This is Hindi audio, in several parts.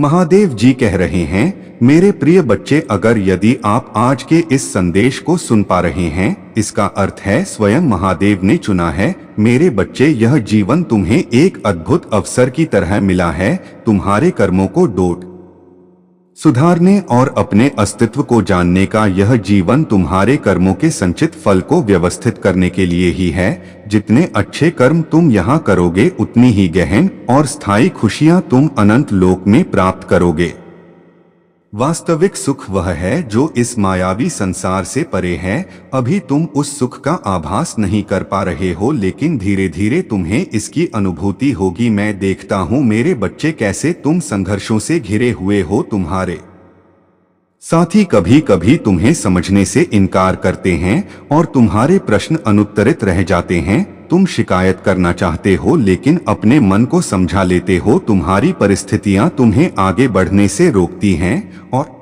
महादेव जी कह रहे हैं, मेरे प्रिय बच्चे, अगर यदि आप आज के इस संदेश को सुन पा रहे हैं, इसका अर्थ है स्वयं महादेव ने चुना है। मेरे बच्चे, यह जीवन तुम्हें एक अद्भुत अवसर की तरह मिला है। तुम्हारे कर्मों को सुधारने और अपने अस्तित्व को जानने का यह जीवन तुम्हारे कर्मों के संचित फल को व्यवस्थित करने के लिए ही है। जितने अच्छे कर्म तुम यहाँ करोगे, उतनी ही गहन और स्थायी खुशियाँ तुम अनंत लोक में प्राप्त करोगे। वास्तविक सुख वह है जो इस मायावी संसार से परे है। अभी तुम उस सुख का आभास नहीं कर पा रहे हो, लेकिन धीरे धीरे तुम्हें इसकी अनुभूति होगी। मैं देखता हूँ मेरे बच्चे, कैसे तुम संघर्षों से घिरे हुए हो। तुम्हारे साथी कभी कभी तुम्हें समझने से इनकार करते हैं और तुम्हारे प्रश्न अनुत्तरित रह जाते हैं। तुम शिकायत करना चाहते हो, लेकिन अपने मन को समझा लेते हो। तुम्हारी परिस्थितियां तुम्हें आगे बढ़ने से रोकती हैं और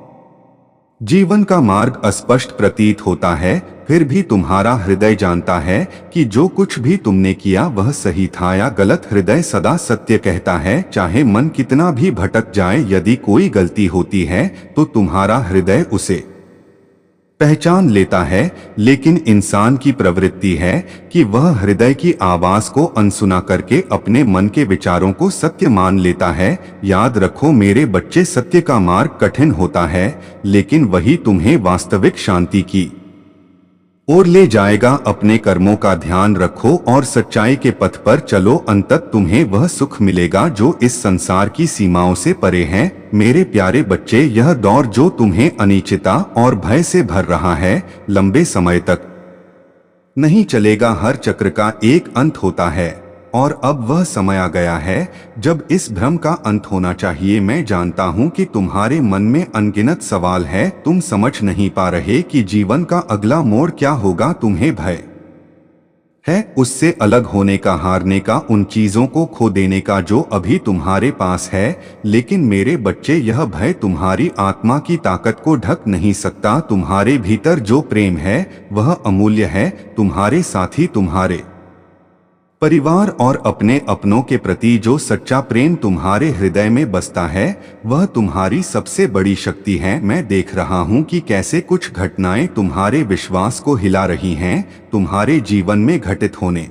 जीवन का मार्ग अस्पष्ट प्रतीत होता है। फिर भी तुम्हारा हृदय जानता है कि जो कुछ भी तुमने किया वह सही था या गलत। हृदय सदा सत्य कहता है, चाहे मन कितना भी भटक जाए। यदि कोई गलती होती है तो तुम्हारा हृदय उसे पहचान लेता है, लेकिन इंसान की प्रवृत्ति है कि वह हृदय की आवाज को अनसुना करके अपने मन के विचारों को सत्य मान लेता है। याद रखो मेरे बच्चे, सत्य का मार्ग कठिन होता है, लेकिन वही तुम्हें वास्तविक शांति की ओर ले जाएगा। अपने कर्मों का ध्यान रखो और सच्चाई के पथ पर चलो। अंतत तुम्हें वह सुख मिलेगा जो इस संसार की सीमाओं से परे है। मेरे प्यारे बच्चे, यह दौर जो तुम्हें अनिश्चितता और भय से भर रहा है, लंबे समय तक नहीं चलेगा। हर चक्र का एक अंत होता है और अब वह समय आ गया है जब इस भ्रम का अंत होना चाहिए। मैं जानता हूं कि तुम्हारे मन में अनगिनत सवाल है। तुम समझ नहीं पा रहे कि जीवन का अगला मोड़ क्या होगा। तुम्हें भय है उससे अलग होने का, हारने का, उन चीजों को खो देने का जो अभी तुम्हारे पास है। लेकिन मेरे बच्चे, यह भय तुम्हारी आत्मा की ताकत को ढक नहीं सकता। तुम्हारे भीतर जो प्रेम है वह अमूल्य है। तुम्हारे साथी, तुम्हारे परिवार और अपने अपनों के प्रति जो सच्चा प्रेम तुम्हारे हृदय में बसता है, वह तुम्हारी सबसे बड़ी शक्ति है। मैं देख रहा हूं कि कैसे कुछ घटनाएं तुम्हारे विश्वास को हिला रही हैं। तुम्हारे जीवन में घटित होने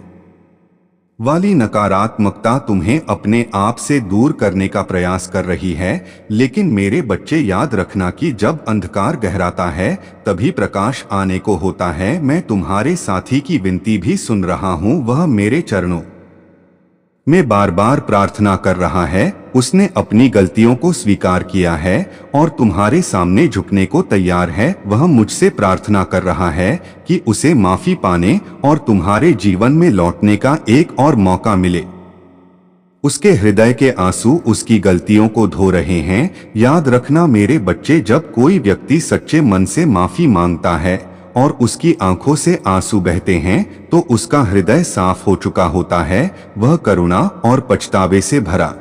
वाली नकारात्मकता तुम्हें अपने आप से दूर करने का प्रयास कर रही है। लेकिन मेरे बच्चे, याद रखना कि जब अंधकार गहराता है तभी प्रकाश आने को होता है। मैं तुम्हारे साथी की विनती भी सुन रहा हूँ। वह मेरे चरणों में बार बार प्रार्थना कर रहा है। उसने अपनी गलतियों को स्वीकार किया है और तुम्हारे सामने झुकने को तैयार है। वह मुझसे प्रार्थना कर रहा है कि उसे माफी पाने और तुम्हारे जीवन में लौटने का एक और मौका मिले। उसके हृदय के आंसू उसकी गलतियों को धो रहे हैं। याद रखना मेरे बच्चे, जब कोई व्यक्ति सच्चे मन से माफी मांगता है और उसकी आंखों से आंसू बहते हैं, तो उसका हृदय साफ हो चुका होता है। वह करुणा और पछतावे से भरा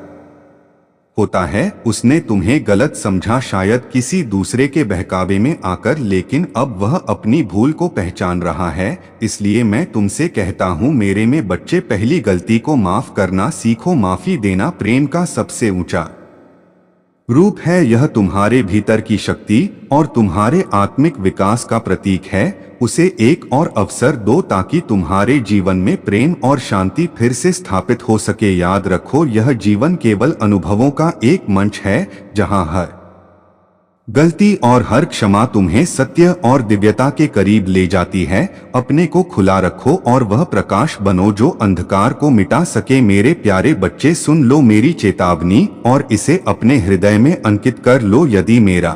होता है। उसने तुम्हें गलत समझा, शायद किसी दूसरे के बहकावे में आकर, लेकिन अब वह अपनी भूल को पहचान रहा है। इसलिए मैं तुमसे कहता हूँ मेरे में बच्चे, पहली गलती को माफ करना सीखो। माफी देना प्रेम का सबसे ऊंचा रूप है। यह तुम्हारे भीतर की शक्ति और तुम्हारे आत्मिक विकास का प्रतीक है। उसे एक और अवसर दो ताकि तुम्हारे जीवन में प्रेम और शांति फिर से स्थापित हो सके। याद रखो, यह जीवन केवल अनुभवों का एक मंच है जहां हर गलती और हर क्षमा तुम्हें सत्य और दिव्यता के करीब ले जाती है। अपने को खुला रखो और वह प्रकाश बनो जो अंधकार को मिटा सके। मेरे प्यारे बच्चे, सुन लो मेरी चेतावनी और इसे अपने हृदय में अंकित कर लो। यदि मेरा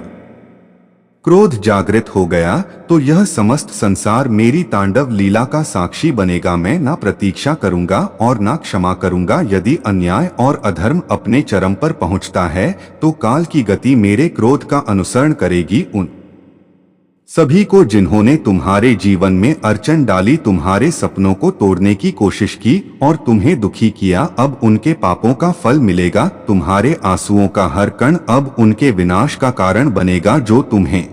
क्रोध जागृत हो गया तो यह समस्त संसार मेरी तांडव लीला का साक्षी बनेगा। मैं ना प्रतीक्षा करूंगा और ना क्षमा करूंगा। यदि अन्याय और अधर्म अपने चरम पर पहुंचता है तो काल की गति मेरे क्रोध का अनुसरण करेगी। उन सभी को जिन्होंने तुम्हारे जीवन में अड़चन डाली, तुम्हारे सपनों को तोड़ने की कोशिश की और तुम्हें दुखी किया, अब उनके पापों का फल मिलेगा। तुम्हारे आंसुओं का हर कण अब उनके विनाश का कारण बनेगा। जो तुम्हें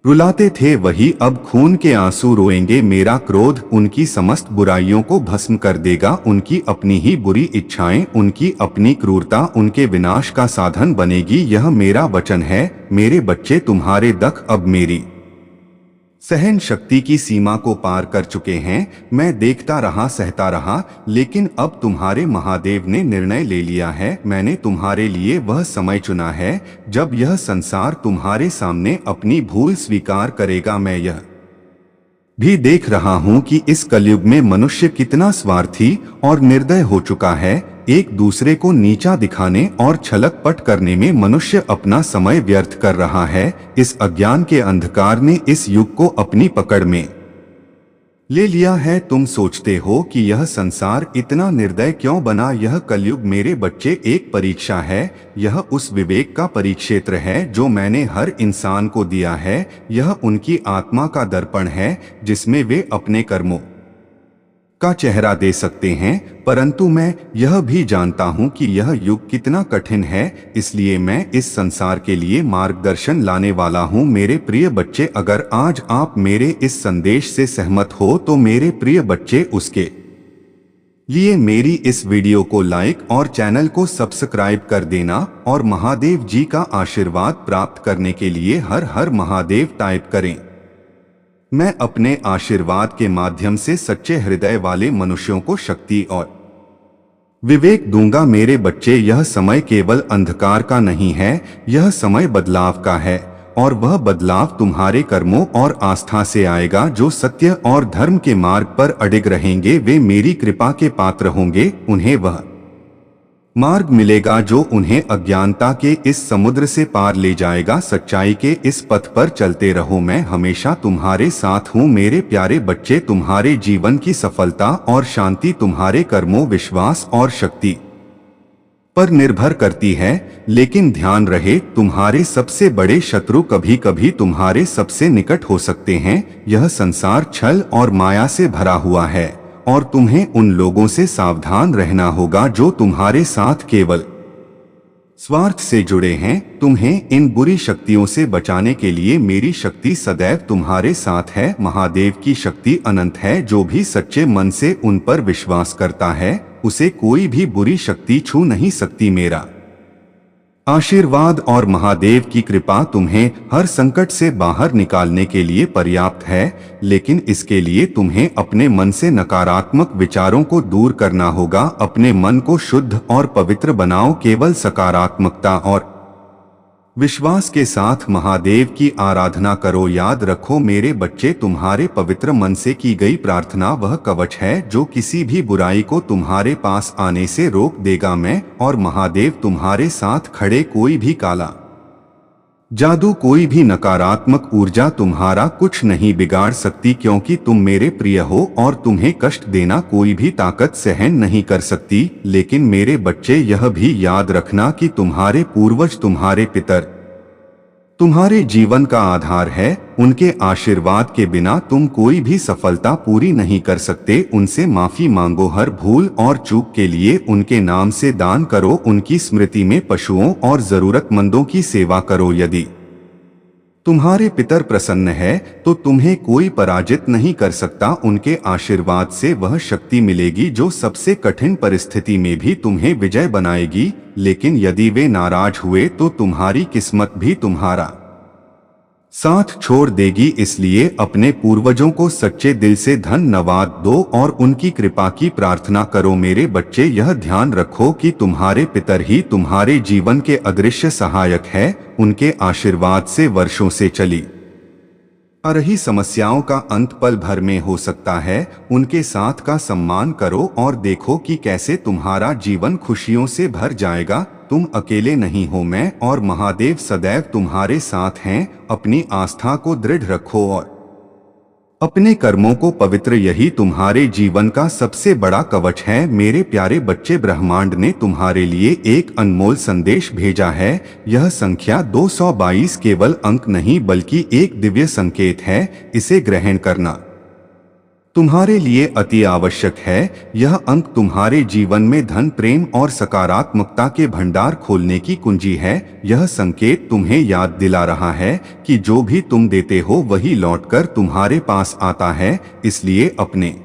रुलाते थे वही अब खून के आंसू रोएंगे। मेरा क्रोध उनकी समस्त बुराइयों को भस्म कर देगा। उनकी अपनी ही बुरी इच्छाएं, उनकी अपनी क्रूरता उनके विनाश का साधन बनेगी। यह मेरा वचन है। मेरे बच्चे, तुम्हारे दख अब मेरी सहन शक्ति की सीमा को पार कर चुके हैं। मैं देखता रहा, सहता रहा, लेकिन अब तुम्हारे महादेव ने निर्णय ले लिया है। मैंने तुम्हारे लिए वह समय चुना है जब यह संसार तुम्हारे सामने अपनी भूल स्वीकार करेगा। मैं यह भी देख रहा हूं कि इस कलयुग में मनुष्य कितना स्वार्थी और निर्दय हो चुका है। एक दूसरे को नीचा दिखाने और छलकपट करने में मनुष्य अपना समय व्यर्थ कर रहा है। इस अज्ञान के अंधकार ने इस युग को अपनी पकड़ में ले लिया है। तुम सोचते हो कि यह संसार इतना निर्दय क्यों बना? यह कलयुग मेरे बच्चे एक परीक्षा है। यह उस विवेक का परिक्षेत्र है जो मैंने हर इंसान को दिया है। यह उनकी आत्मा का दर्पण है जिसमें वे अपने कर्मों का चेहरा दे सकते हैं। परंतु मैं यह भी जानता हूं कि यह युग कितना कठिन है, इसलिए मैं इस संसार के लिए मार्गदर्शन लाने वाला हूं। मेरे प्रिय बच्चे, अगर आज आप मेरे इस संदेश से सहमत हो तो मेरे प्रिय बच्चे, उसके लिए मेरी इस वीडियो को लाइक और चैनल को सब्सक्राइब कर देना और महादेव जी का आशीर्वाद प्राप्त करने के लिए हर हर महादेव टाइप करें। मैं अपने आशीर्वाद के माध्यम से सच्चे हृदय वाले मनुष्यों को शक्ति और विवेक दूंगा। मेरे बच्चे, यह समय केवल अंधकार का नहीं है, यह समय बदलाव का है और वह बदलाव तुम्हारे कर्मों और आस्था से आएगा। जो सत्य और धर्म के मार्ग पर अडिग रहेंगे वे मेरी कृपा के पात्र होंगे। उन्हें वह मार्ग मिलेगा जो उन्हें अज्ञानता के इस समुद्र से पार ले जाएगा। सच्चाई के इस पथ पर चलते रहो। मैं हमेशा तुम्हारे साथ हूँ। मेरे प्यारे बच्चे, तुम्हारे जीवन की सफलता और शांति तुम्हारे कर्मों, विश्वास और शक्ति पर निर्भर करती है। लेकिन ध्यान रहे, तुम्हारे सबसे बड़े शत्रु कभी कभी तुम्हारे सबसे निकट हो सकते हैं। यह संसार छल और माया से भरा हुआ है और तुम्हें उन लोगों से सावधान रहना होगा जो तुम्हारे साथ केवल स्वार्थ से जुड़े हैं। तुम्हें इन बुरी शक्तियों से बचाने के लिए मेरी शक्ति सदैव तुम्हारे साथ है। महादेव की शक्ति अनंत है। जो भी सच्चे मन से उन पर विश्वास करता है उसे कोई भी बुरी शक्ति छू नहीं सकती। मेरा आशीर्वाद और महादेव की कृपा तुम्हें हर संकट से बाहर निकालने के लिए पर्याप्त है, लेकिन इसके लिए तुम्हें अपने मन से नकारात्मक विचारों को दूर करना होगा। अपने मन को शुद्ध और पवित्र बनाओ। केवल सकारात्मकता और विश्वास के साथ महादेव की आराधना करो। याद रखो मेरे बच्चे, तुम्हारे पवित्र मन से की गई प्रार्थना वह कवच है जो किसी भी बुराई को तुम्हारे पास आने से रोक देगा। मैं और महादेव तुम्हारे साथ खड़े। कोई भी काला जादू, कोई भी नकारात्मक ऊर्जा तुम्हारा कुछ नहीं बिगाड़ सकती, क्योंकि तुम मेरे प्रिय हो और तुम्हें कष्ट देना कोई भी ताकत सहन नहीं कर सकती। लेकिन मेरे बच्चे, यह भी याद रखना कि तुम्हारे पूर्वज, तुम्हारे पितर तुम्हारे जीवन का आधार है। उनके आशीर्वाद के बिना तुम कोई भी सफलता पूरी नहीं कर सकते। उनसे माफी मांगो। हर भूल और चूक के लिए उनके नाम से दान करो। उनकी स्मृति में पशुओं और जरूरतमंदों की सेवा करो। यदि तुम्हारे पितर प्रसन्न है तो तुम्हें कोई पराजित नहीं कर सकता। उनके आशीर्वाद से वह शक्ति मिलेगी जो सबसे कठिन परिस्थिति में भी तुम्हें विजय बनाएगी। लेकिन यदि वे नाराज हुए तो तुम्हारी किस्मत भी तुम्हारा साथ छोड़ देगी। इसलिए अपने पूर्वजों को सच्चे दिल से धन्यवाद दो और उनकी कृपा की प्रार्थना करो। मेरे बच्चे, यह ध्यान रखो कि तुम्हारे पितर ही तुम्हारे जीवन के अदृश्य सहायक है। उनके आशीर्वाद से वर्षों से चली आ रही समस्याओं का अंत पल भर में हो सकता है। उनके साथ का सम्मान करो और देखो कि कैसे तुम्हारा जीवन खुशियों से भर जाएगा। तुम अकेले नहीं हो। मैं और महादेव सदैव तुम्हारे साथ हैं। अपनी आस्था को दृढ़ रखो और अपने कर्मों को पवित्र। यही तुम्हारे जीवन का सबसे बड़ा कवच है। मेरे प्यारे बच्चे, ब्रह्मांड ने तुम्हारे लिए एक अनमोल संदेश भेजा है। यह संख्या 222 केवल अंक नहीं बल्कि एक दिव्य संकेत है। इसे ग्रहण करना तुम्हारे लिए अति आवश्यक है। यह अंक तुम्हारे जीवन में धन, प्रेम और सकारात्मकता के भंडार खोलने की कुंजी है। यह संकेत तुम्हें याद दिला रहा है कि जो भी तुम देते हो वही लौटकर तुम्हारे पास आता है। इसलिए अपने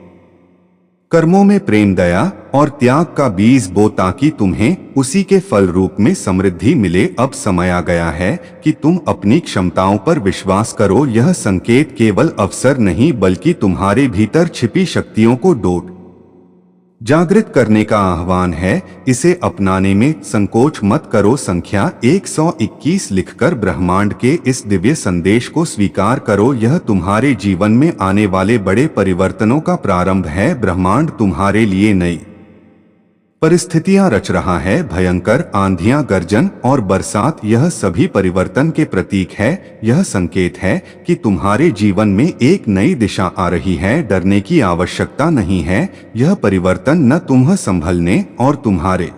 कर्मों में प्रेम, दया और त्याग का बीज बो ताकि तुम्हें उसी के फल रूप में समृद्धि मिले। अब समय आ गया है कि तुम अपनी क्षमताओं पर विश्वास करो। यह संकेत केवल अवसर नहीं बल्कि तुम्हारे भीतर छिपी शक्तियों को जागृत करने का आह्वान है। इसे अपनाने में संकोच मत करो। संख्या 121 लिखकर ब्रह्मांड के इस दिव्य संदेश को स्वीकार करो। यह तुम्हारे जीवन में आने वाले बड़े परिवर्तनों का प्रारंभ है। ब्रह्मांड तुम्हारे लिए नई परिस्थितियां रच रहा है। भयंकर आंधियां, गर्जन और बरसात, यह सभी परिवर्तन के प्रतीक है। यह संकेत है कि तुम्हारे जीवन में एक नई दिशा आ रही है। डरने की आवश्यकता नहीं है। यह परिवर्तन न तुम्हें संभलने और तुम्हारे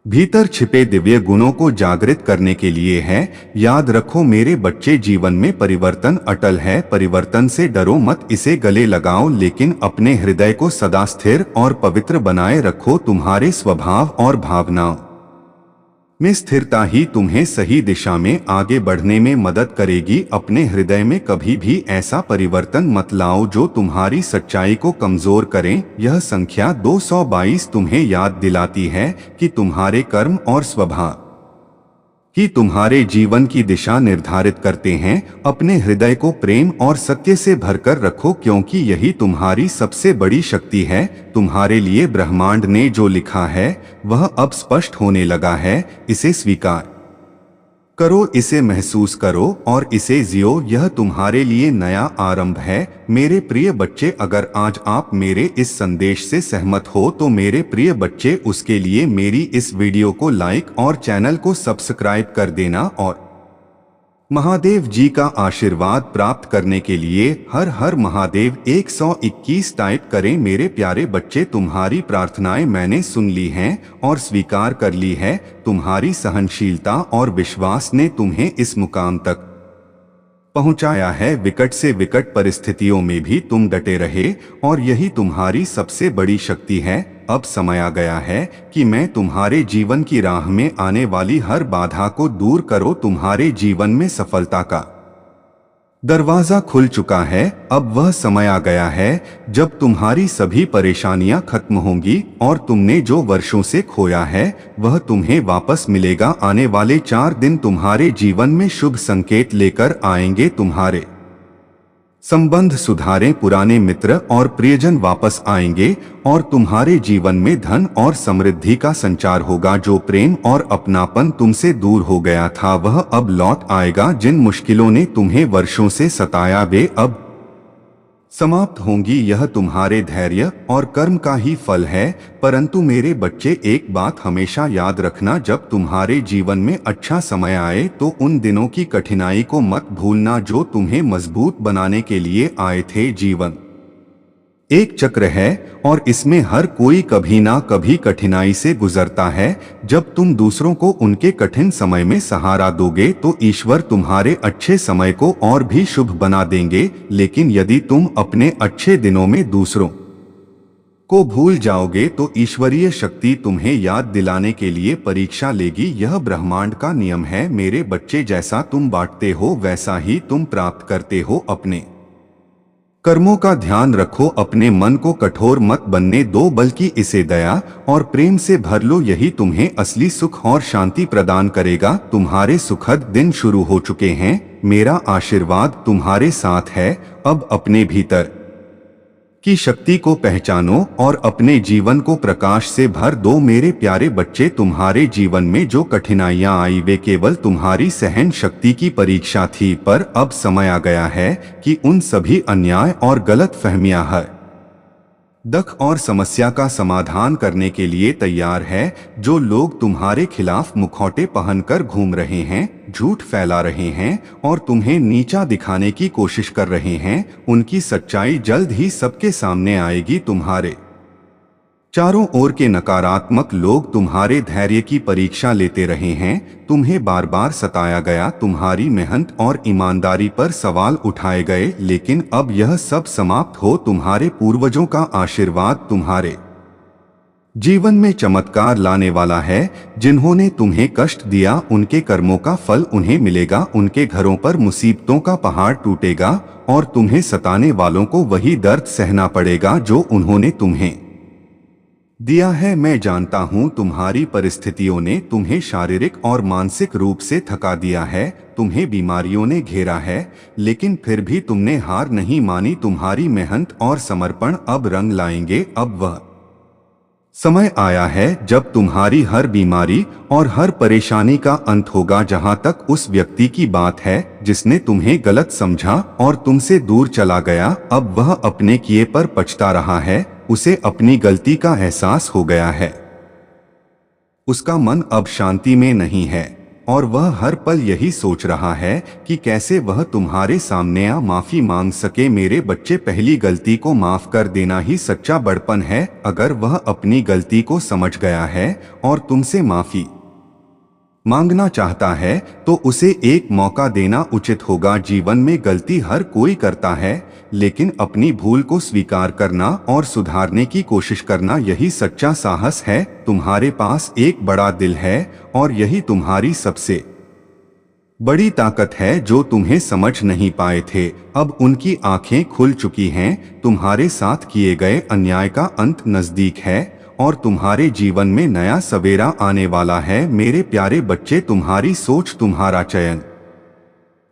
भीतर छिपे दिव्य गुणों को जागृत करने के लिए है। याद रखो मेरे बच्चे, जीवन में परिवर्तन अटल है। परिवर्तन से डरो मत, इसे गले लगाओ, लेकिन अपने हृदय को सदा स्थिर और पवित्र बनाए रखो। तुम्हारे स्वभाव और भावनाओं में स्थिरता ही तुम्हें सही दिशा में आगे बढ़ने में मदद करेगी। अपने हृदय में कभी भी ऐसा परिवर्तन मत लाओ जो तुम्हारी सच्चाई को कमजोर करें। यह संख्या 222 तुम्हें याद दिलाती है कि तुम्हारे कर्म और स्वभाव ही तुम्हारे जीवन की दिशा निर्धारित करते हैं। अपने हृदय को प्रेम और सत्य से भरकर रखो, क्योंकि यही तुम्हारी सबसे बड़ी शक्ति है। तुम्हारे लिए ब्रह्मांड ने जो लिखा है वह अब स्पष्ट होने लगा है। इसे स्वीकार करो, इसे महसूस करो और इसे जियो। यह तुम्हारे लिए नया आरंभ है। मेरे प्रिय बच्चे, अगर आज आप मेरे इस संदेश से सहमत हो तो मेरे प्रिय बच्चे, उसके लिए मेरी इस वीडियो को लाइक और चैनल को सब्सक्राइब कर देना। और महादेव जी का आशीर्वाद प्राप्त करने के लिए हर हर महादेव 121 टाइप करें। मेरे प्यारे बच्चे, तुम्हारी प्रार्थनाएं मैंने सुन ली हैं और स्वीकार कर ली है। तुम्हारी सहनशीलता और विश्वास ने तुम्हें इस मुकाम तक पहुंचाया है। विकट से विकट परिस्थितियों में भी तुम डटे रहे और यही तुम्हारी सबसे बड़ी शक्ति है। अब समय आ गया है कि मैं तुम्हारे जीवन की राह में आने वाली हर बाधा को दूर करो। तुम्हारे जीवन में सफलता का दरवाजा खुल चुका है। अब वह समय आ गया है जब तुम्हारी सभी परेशानियां खत्म होंगी और तुमने जो वर्षों से खोया है वह तुम्हें वापस मिलेगा। आने वाले 4 दिन तुम्हारे जीवन में शुभ संकेत लेकर आएंगे। तुम्हारे संबंध सुधारें, पुराने मित्र और प्रियजन वापस आएंगे और तुम्हारे जीवन में धन और समृद्धि का संचार होगा। जो प्रेम और अपनापन तुमसे दूर हो गया था वह अब लौट आएगा। जिन मुश्किलों ने तुम्हें वर्षों से सताया वे अब समाप्त होंगी। यह तुम्हारे धैर्य और कर्म का ही फल है। परंतु मेरे बच्चे, एक बात हमेशा याद रखना, जब तुम्हारे जीवन में अच्छा समय आए तो उन दिनों की कठिनाई को मत भूलना जो तुम्हें मजबूत बनाने के लिए आए थे। जीवन एक चक्र है और इसमें हर कोई कभी ना कभी कठिनाई से गुजरता है। जब तुम दूसरों को उनके कठिन समय में सहारा दोगे तो ईश्वर तुम्हारे अच्छे समय को और भी शुभ बना देंगे। लेकिन यदि तुम अपने अच्छे दिनों में दूसरों को भूल जाओगे तो ईश्वरीय शक्ति तुम्हें याद दिलाने के लिए परीक्षा लेगी। यह ब्रह्मांड का नियम है मेरे बच्चे। जैसा तुम बांटते हो वैसा ही तुम प्राप्त करते हो। अपने कर्मों का ध्यान रखो, अपने मन को कठोर मत बनने दो बल्कि इसे दया और प्रेम से भर लो। यही तुम्हें असली सुख और शांति प्रदान करेगा। तुम्हारे सुखद दिन शुरू हो चुके हैं। मेरा आशीर्वाद तुम्हारे साथ है। अब अपने भीतर की शक्ति को पहचानो और अपने जीवन को प्रकाश से भर दो। मेरे प्यारे बच्चे, तुम्हारे जीवन में जो कठिनाइयां आई वे केवल तुम्हारी सहन शक्ति की परीक्षा थी, पर अब समय आ गया है कि उन सभी अन्याय और गलत फहमियां हर दुख और समस्या का समाधान करने के लिए तैयार है। जो लोग तुम्हारे खिलाफ मुखौटे पहनकर घूम रहे हैं, झूठ फैला रहे हैं और तुम्हें नीचा दिखाने की कोशिश कर रहे हैं, उनकी सच्चाई जल्द ही सबके सामने आएगी। तुम्हारे चारों ओर के नकारात्मक लोग तुम्हारे धैर्य की परीक्षा लेते रहे हैं, तुम्हें बार बार सताया गया, तुम्हारी मेहनत और ईमानदारी पर सवाल उठाए गए, लेकिन अब यह सब समाप्त हो। तुम्हारे पूर्वजों का आशीर्वाद तुम्हारे जीवन में चमत्कार लाने वाला है। जिन्होंने तुम्हें कष्ट दिया उनके कर्मों का फल उन्हें मिलेगा, उनके घरों पर मुसीबतों का पहाड़ टूटेगा और तुम्हें सताने वालों को वही दर्द सहना पड़ेगा जो उन्होंने तुम्हें दिया है। मैं जानता हूँ तुम्हारी परिस्थितियों ने तुम्हें शारीरिक और मानसिक रूप से थका दिया है, तुम्हें बीमारियों ने घेरा है, लेकिन फिर भी तुमने हार नहीं मानी। तुम्हारी मेहनत और समर्पण अब रंग लाएंगे। अब वह समय आया है जब तुम्हारी हर बीमारी और हर परेशानी का अंत होगा। जहां तक उस व्यक्ति की बात है जिसने तुम्हें गलत समझा और तुमसे दूर चला गया, अब वह अपने किए पर पछता रहा है। उसे अपनी गलती का एहसास हो गया है। उसका मन अब शांति में नहीं है और वह हर पल यही सोच रहा है कि कैसे वह तुम्हारे सामने माफी मांग सके। मेरे बच्चे, पहली गलती को माफ कर देना ही सच्चा बड़पन है। अगर वह अपनी गलती को समझ गया है और तुमसे माफी मांगना चाहता है तो उसे एक मौका देना उचित होगा। जीवन में गलती हर कोई करता है, लेकिन अपनी भूल को स्वीकार करना और सुधारने की कोशिश करना, यही सच्चा साहस है। तुम्हारे पास एक बड़ा दिल है और यही तुम्हारी सबसे बड़ी ताकत है जो तुम्हें समझ नहीं पाए थे। अब उनकी आंखें खुल चुकी हैं। तुम्हारे साथ किए गए अन्याय का अंत नजदीक है और तुम्हारे जीवन में नया सवेरा आने वाला है। मेरे प्यारे बच्चे, तुम्हारी सोच, तुम्हारा चयन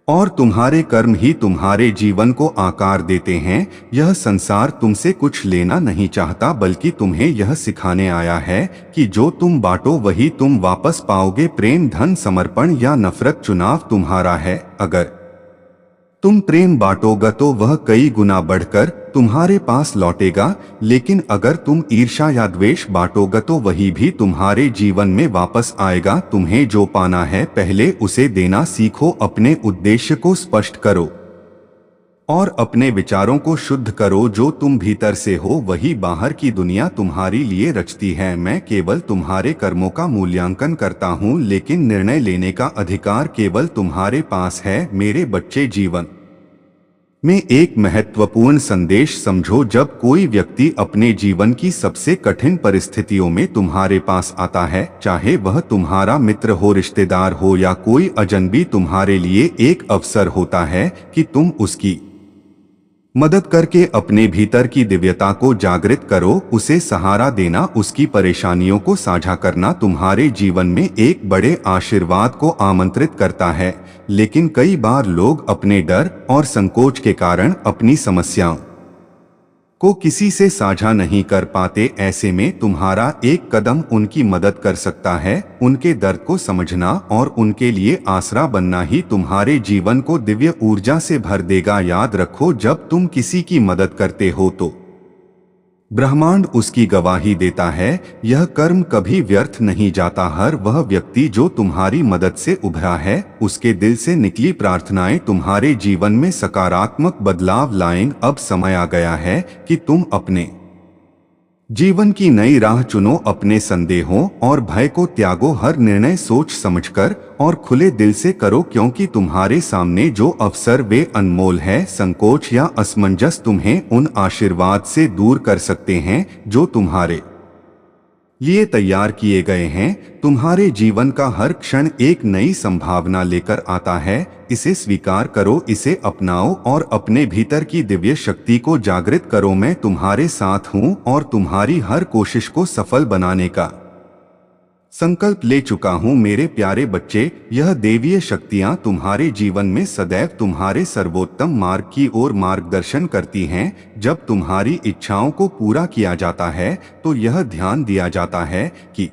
और तुम्हारे कर्म ही तुम्हारे जीवन को आकार देते हैं। यह संसार तुमसे कुछ लेना नहीं चाहता, बल्कि तुम्हें यह सिखाने आया है कि जो तुम बांटो वही तुम वापस पाओगे। प्रेम, धन, समर्पण या नफरत, चुनाव तुम्हारा है। अगर तुम प्रेम बांटोगे तो वह कई गुना बढ़कर तुम्हारे पास लौटेगा, लेकिन अगर तुम ईर्ष्या या द्वेष बांटोगे तो वही भी तुम्हारे जीवन में वापस आएगा। तुम्हें जो पाना है पहले उसे देना सीखो। अपने उद्देश्य को स्पष्ट करो और अपने विचारों को शुद्ध करो। जो तुम भीतर से हो वही बाहर की दुनिया तुम्हारे लिए रचती है। मैं केवल तुम्हारे कर्मों का मूल्यांकन करता हूँ, लेकिन निर्णय लेने का अधिकार केवल तुम्हारे पास है। मेरे बच्चे, जीवन में एक महत्वपूर्ण संदेश समझो। जब कोई व्यक्ति अपने जीवन की सबसे कठिन परिस्थितियों में तुम्हारे पास आता है, चाहे वह तुम्हारा मित्र हो, रिश्तेदार हो या कोई अजनबी, तुम्हारे लिए एक अवसर होता है कि तुम उसकी मदद करके अपने भीतर की दिव्यता को जागृत करो। उसे सहारा देना, उसकी परेशानियों को साझा करना तुम्हारे जीवन में एक बड़े आशीर्वाद को आमंत्रित करता है। लेकिन कई बार लोग अपने डर और संकोच के कारण अपनी समस्याओं को किसी से साझा नहीं कर पाते। ऐसे में तुम्हारा एक कदम उनकी मदद कर सकता है। उनके दर्द को समझना और उनके लिए आसरा बनना ही तुम्हारे जीवन को दिव्य ऊर्जा से भर देगा। याद रखो, जब तुम किसी की मदद करते हो तो ब्रह्मांड उसकी गवाही देता है। यह कर्म कभी व्यर्थ नहीं जाता। हर वह व्यक्ति जो तुम्हारी मदद से उभरा है, उसके दिल से निकली प्रार्थनाएं तुम्हारे जीवन में सकारात्मक बदलाव लाएं। अब समय आ गया है कि तुम अपने जीवन की नई राह चुनो। अपने संदेहों और भय को त्यागो। हर निर्णय सोच समझकर और खुले दिल से करो, क्योंकि तुम्हारे सामने जो अवसर वे अनमोल है। संकोच या असमंजस तुम्हें उन आशीर्वाद से दूर कर सकते हैं जो तुम्हारे लिए तैयार किए गए हैं। तुम्हारे जीवन का हर क्षण एक नई संभावना लेकर आता है। इसे स्वीकार करो, इसे अपनाओ और अपने भीतर की दिव्य शक्ति को जागृत करो। मैं तुम्हारे साथ हूँ और तुम्हारी हर कोशिश को सफल बनाने का संकल्प ले चुका हूँ। मेरे प्यारे बच्चे, यह देवीय शक्तियाँ तुम्हारे जीवन में सदैव तुम्हारे सर्वोत्तम मार्ग की ओर मार्गदर्शन करती हैं। जब तुम्हारी इच्छाओं को पूरा किया जाता है तो यह ध्यान दिया जाता है कि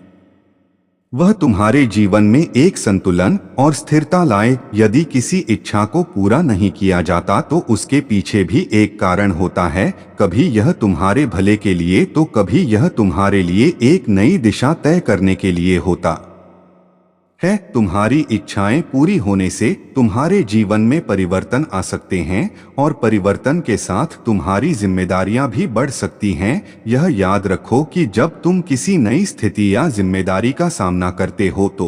वह तुम्हारे जीवन में एक संतुलन और स्थिरता लाए। यदि किसी इच्छा को पूरा नहीं किया जाता तो उसके पीछे भी एक कारण होता है। कभी यह तुम्हारे भले के लिए तो कभी यह तुम्हारे लिए एक नई दिशा तय करने के लिए होता है। तुम्हारी इच्छाएं पूरी होने से तुम्हारे जीवन में परिवर्तन आ सकते हैं और परिवर्तन के साथ तुम्हारी जिम्मेदारियां भी बढ़ सकती हैं। यह याद रखो कि जब तुम किसी नई स्थिति या जिम्मेदारी का सामना करते हो तो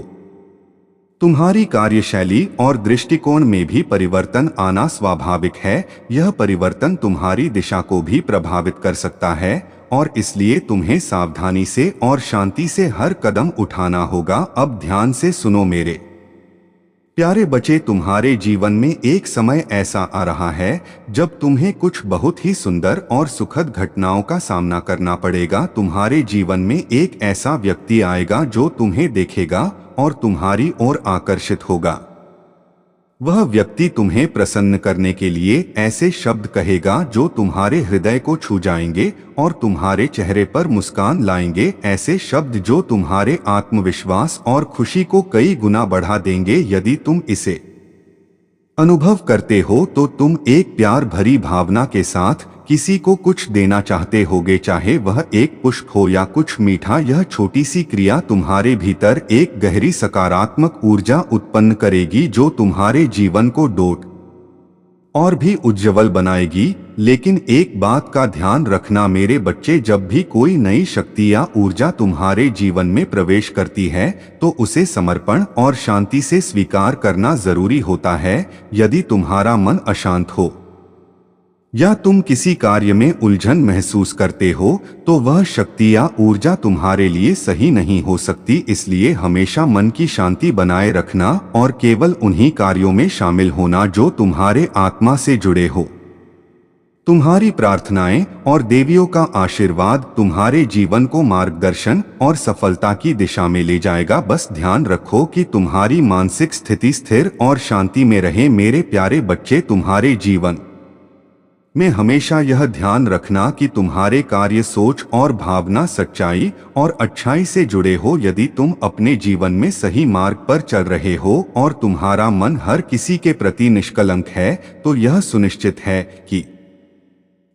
तुम्हारी कार्यशैली और दृष्टिकोण में भी परिवर्तन आना स्वाभाविक है। यह परिवर्तन तुम्हारी दिशा को भी प्रभावित कर सकता है और इसलिए तुम्हें सावधानी से और शांति से हर कदम उठाना होगा। अब ध्यान से सुनो मेरे प्यारे बच्चे, तुम्हारे जीवन में एक समय ऐसा आ रहा है जब तुम्हें कुछ बहुत ही सुंदर और सुखद घटनाओं का सामना करना पड़ेगा। तुम्हारे जीवन में एक ऐसा व्यक्ति आएगा जो तुम्हें देखेगा और तुम्हारी ओर आकर्षित होगा। वह व्यक्ति तुम्हें प्रसन्न करने के लिए ऐसे शब्द कहेगा जो तुम्हारे हृदय को छू जाएंगे और तुम्हारे चेहरे पर मुस्कान लाएंगे। ऐसे शब्द जो तुम्हारे आत्मविश्वास और खुशी को कई गुना बढ़ा देंगे। यदि तुम इसे अनुभव करते हो तो तुम एक प्यार भरी भावना के साथ किसी को कुछ देना चाहते होगे, चाहे वह एक पुष्प हो या कुछ मीठा। यह छोटी सी क्रिया तुम्हारे भीतर एक गहरी सकारात्मक ऊर्जा उत्पन्न करेगी जो तुम्हारे जीवन को और भी उज्जवल बनाएगी। लेकिन एक बात का ध्यान रखना मेरे बच्चे, जब भी कोई नई शक्ति या ऊर्जा तुम्हारे जीवन में प्रवेश करती है तो उसे समर्पण और शांति से स्वीकार करना जरूरी होता है। यदि तुम्हारा मन अशांत हो या तुम किसी कार्य में उलझन महसूस करते हो तो वह शक्ति या ऊर्जा तुम्हारे लिए सही नहीं हो सकती। इसलिए हमेशा मन की शांति बनाए रखना और केवल उन्हीं कार्यों में शामिल होना जो तुम्हारे आत्मा से जुड़े हो। तुम्हारी प्रार्थनाएं और देवियों का आशीर्वाद तुम्हारे जीवन को मार्गदर्शन और सफलता की दिशा में ले जाएगा। बस ध्यान रखो कि तुम्हारी मानसिक स्थिति स्थिर और शांति में रहे। मेरे प्यारे बच्चे, तुम्हारे जीवन में हमेशा यह ध्यान रखना कि तुम्हारे कार्य, सोच और भावना सच्चाई और अच्छाई से जुड़े हो। यदि तुम अपने जीवन में सही मार्ग पर चल रहे हो और तुम्हारा मन हर किसी के प्रति निष्कलंक है तो यह सुनिश्चित है कि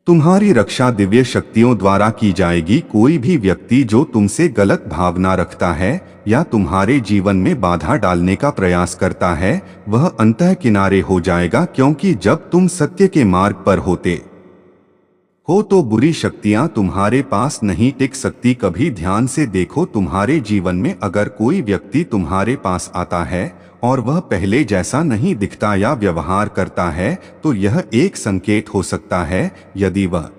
तुम्हारी रक्षा दिव्य शक्तियों द्वारा की जाएगी। कोई भी व्यक्ति जो तुमसे गलत भावना रखता है या तुम्हारे जीवन में बाधा डालने का प्रयास करता है वह अंततः किनारे हो जाएगा, क्योंकि जब तुम सत्य के मार्ग पर होते हो तो बुरी शक्तियां तुम्हारे पास नहीं टिक सकती। कभी ध्यान से देखो, तुम्हारे जीवन में अगर कोई व्यक्ति तुम्हारे पास आता है और वह पहले जैसा नहीं दिखता या व्यवहार करता है तो यह एक संकेत हो सकता है। यदि वह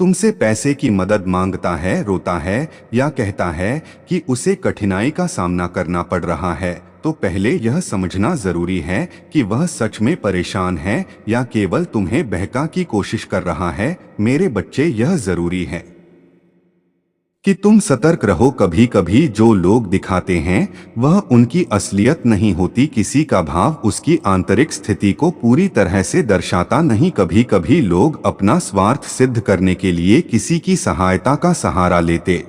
तुमसे पैसे की मदद मांगता है, रोता है या कहता है कि उसे कठिनाई का सामना करना पड़ रहा है तो पहले यह समझना जरूरी है कि वह सच में परेशान है या केवल तुम्हें बहका की कोशिश कर रहा है। मेरे बच्चे, यह जरूरी है कि तुम सतर्क रहो। कभी कभी जो लोग दिखाते हैं वह उनकी असलियत नहीं होती। किसी का भाव उसकी आंतरिक स्थिति को पूरी तरह से दर्शाता नहीं। कभी कभी लोग अपना स्वार्थ सिद्ध करने के लिए किसी की सहायता का सहारा लेते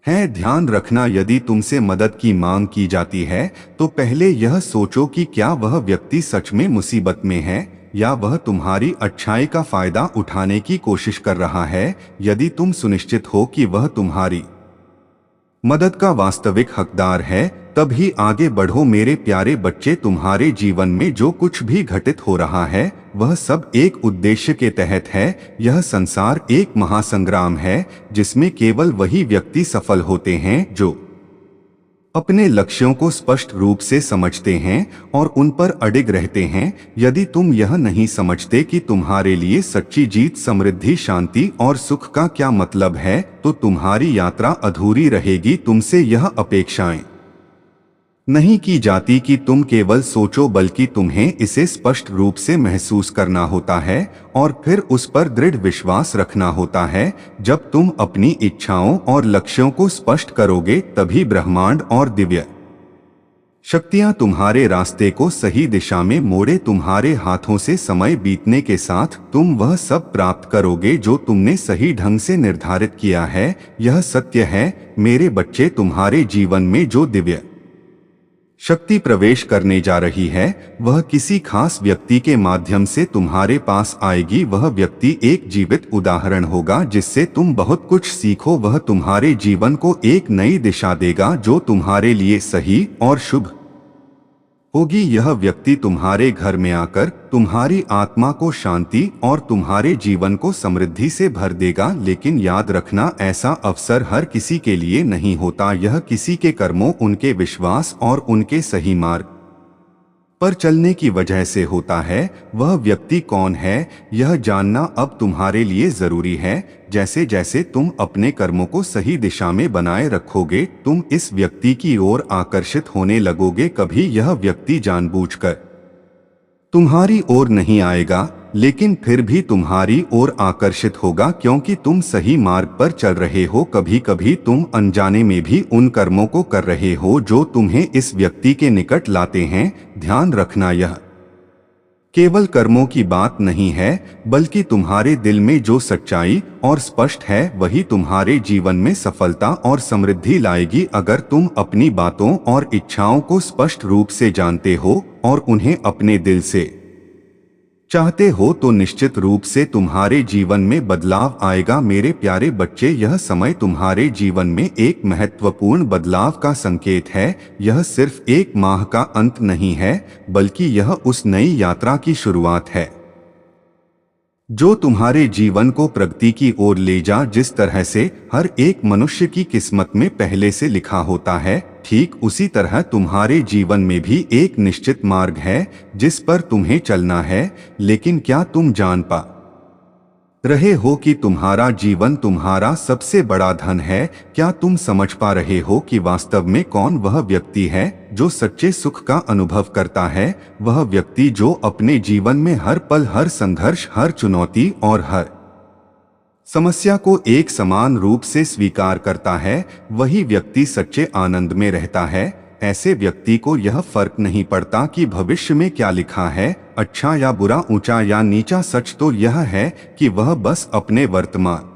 हैं। ध्यान रखना, यदि तुमसे मदद की मांग की जाती है तो पहले यह सोचो कि क्या वह व्यक्ति सच में मुसीबत में है या वह तुम्हारी अच्छाई का फायदा उठाने की कोशिश कर रहा है। यदि तुम सुनिश्चित हो कि वह तुम्हारी मदद का वास्तविक हकदार है तब ही आगे बढ़ो। मेरे प्यारे बच्चे, तुम्हारे जीवन में जो कुछ भी घटित हो रहा है वह सब एक उद्देश्य के तहत है। यह संसार एक महासंग्राम है जिसमें केवल वही व्यक्ति सफल होते हैं जो अपने लक्ष्यों को स्पष्ट रूप से समझते हैं और उन पर अडिग रहते हैं। यदि तुम यह नहीं समझते कि तुम्हारे लिए सच्ची जीत, समृद्धि, शांति और सुख का क्या मतलब है तो तुम्हारी यात्रा अधूरी रहेगी। तुमसे यह अपेक्षाएं नहीं की जाती कि तुम केवल सोचो, बल्कि तुम्हें इसे स्पष्ट रूप से महसूस करना होता है और फिर उस पर दृढ़ विश्वास रखना होता है। जब तुम अपनी इच्छाओं और लक्ष्यों को स्पष्ट करोगे तभी ब्रह्मांड और दिव्य शक्तियां तुम्हारे रास्ते को सही दिशा में मोड़े। तुम्हारे हाथों से समय बीतने के साथ तुम वह सब प्राप्त करोगे जो तुमने सही ढंग से निर्धारित किया है। यह सत्य है मेरे बच्चे, तुम्हारे जीवन में जो दिव्य शक्ति प्रवेश करने जा रही है, वह किसी खास व्यक्ति के माध्यम से तुम्हारे पास आएगी। वह व्यक्ति एक जीवित उदाहरण होगा जिससे तुम बहुत कुछ सीखो। वह तुम्हारे जीवन को एक नई दिशा देगा जो तुम्हारे लिए सही और शुभ होगी। यह व्यक्ति तुम्हारे घर में आकर तुम्हारी आत्मा को शांति और तुम्हारे जीवन को समृद्धि से भर देगा। लेकिन याद रखना, ऐसा अवसर हर किसी के लिए नहीं होता। यह किसी के कर्मों, उनके विश्वास और उनके सही मार्ग पर चलने की वजह से होता है। वह व्यक्ति कौन है, यह जानना अब तुम्हारे लिए जरूरी है। जैसे जैसे तुम अपने कर्मों को सही दिशा में बनाए रखोगे, तुम इस व्यक्ति की ओर आकर्षित होने लगोगे। कभी यह व्यक्ति जानबूझकर तुम्हारी ओर नहीं आएगा, लेकिन फिर भी तुम्हारी ओर आकर्षित होगा क्योंकि तुम सही मार्ग पर चल रहे हो। कभी कभी तुम अनजाने में भी उन कर्मों को कर रहे हो जो तुम्हें इस व्यक्ति के निकट लाते हैं। ध्यान रखना, यह केवल कर्मों की बात नहीं है, बल्कि तुम्हारे दिल में जो सच्चाई और स्पष्ट है वही तुम्हारे जीवन में सफलता और समृद्धि लाएगी। अगर तुम अपनी बातों और इच्छाओं को स्पष्ट रूप से जानते हो और उन्हें अपने दिल से चाहते हो तो निश्चित रूप से तुम्हारे जीवन में बदलाव आएगा। मेरे प्यारे बच्चे, यह समय तुम्हारे जीवन में एक महत्वपूर्ण बदलाव का संकेत है। यह सिर्फ एक माह का अंत नहीं है, बल्कि यह उस नई यात्रा की शुरुआत है जो तुम्हारे जीवन को प्रगति की ओर ले जा। जिस तरह से हर एक मनुष्य की किस्मत में पहले से लिखा होता है, ठीक उसी तरह तुम्हारे जीवन में भी एक निश्चित मार्ग है जिस पर तुम्हें चलना है। लेकिन क्या तुम जान पा रहे हो कि तुम्हारा जीवन तुम्हारा सबसे बड़ा धन है? क्या तुम समझ पा रहे हो कि वास्तव में कौन वह व्यक्ति है जो सच्चे सुख का अनुभव करता है? वह व्यक्ति जो अपने जीवन में हर पल, हर संघर्ष, हर चुनौती और हर समस्या को एक समान रूप से स्वीकार करता है। वही व्यक्ति सच्चे आनंद में रहता है। ऐसे व्यक्ति को यह फर्क नहीं पड़ता कि भविष्य में क्या लिखा है, अच्छा या बुरा, ऊंचा या नीचा। सच तो यह है कि वह बस अपने वर्तमान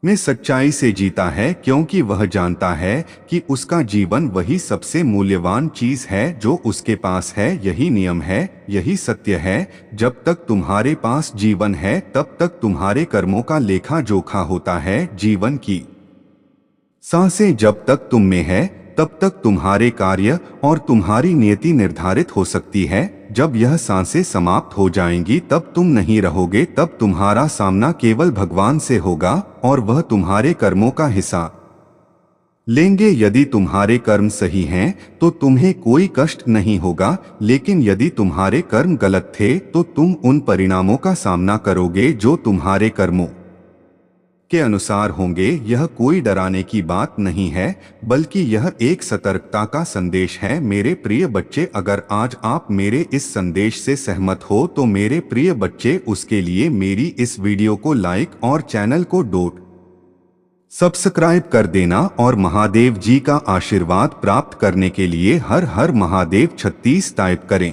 में सच्चाई से जीता है, क्योंकि वह जानता है कि उसका जीवन वही सबसे मूल्यवान चीज है जो उसके पास है। यही नियम है, यही सत्य है। जब तक तुम्हारे पास जीवन है तब तक तुम्हारे कर्मों का लेखा जोखा होता है। जीवन की सांसें जब तक तुम में है तब तक तुम्हारे कार्य और तुम्हारी नियति निर्धारित हो सकती है। जब यह सांसें समाप्त हो जाएंगी तब तुम नहीं रहोगे। तब तुम्हारा सामना केवल भगवान से होगा और वह तुम्हारे कर्मों का हिसाब लेंगे। यदि तुम्हारे कर्म सही हैं तो तुम्हें कोई कष्ट नहीं होगा, लेकिन यदि तुम्हारे कर्म गलत थे तो तुम उन परिणामों का सामना करोगे जो तुम्हारे कर्मों के अनुसार होंगे। यह कोई डराने की बात नहीं है, बल्कि यह एक सतर्कता का संदेश है। मेरे प्रिय बच्चे, अगर आज आप मेरे इस संदेश से सहमत हो तो मेरे प्रिय बच्चे, उसके लिए मेरी इस वीडियो को लाइक और चैनल को सब्सक्राइब कर देना। और महादेव जी का आशीर्वाद प्राप्त करने के लिए हर हर महादेव 36 टाइप करें।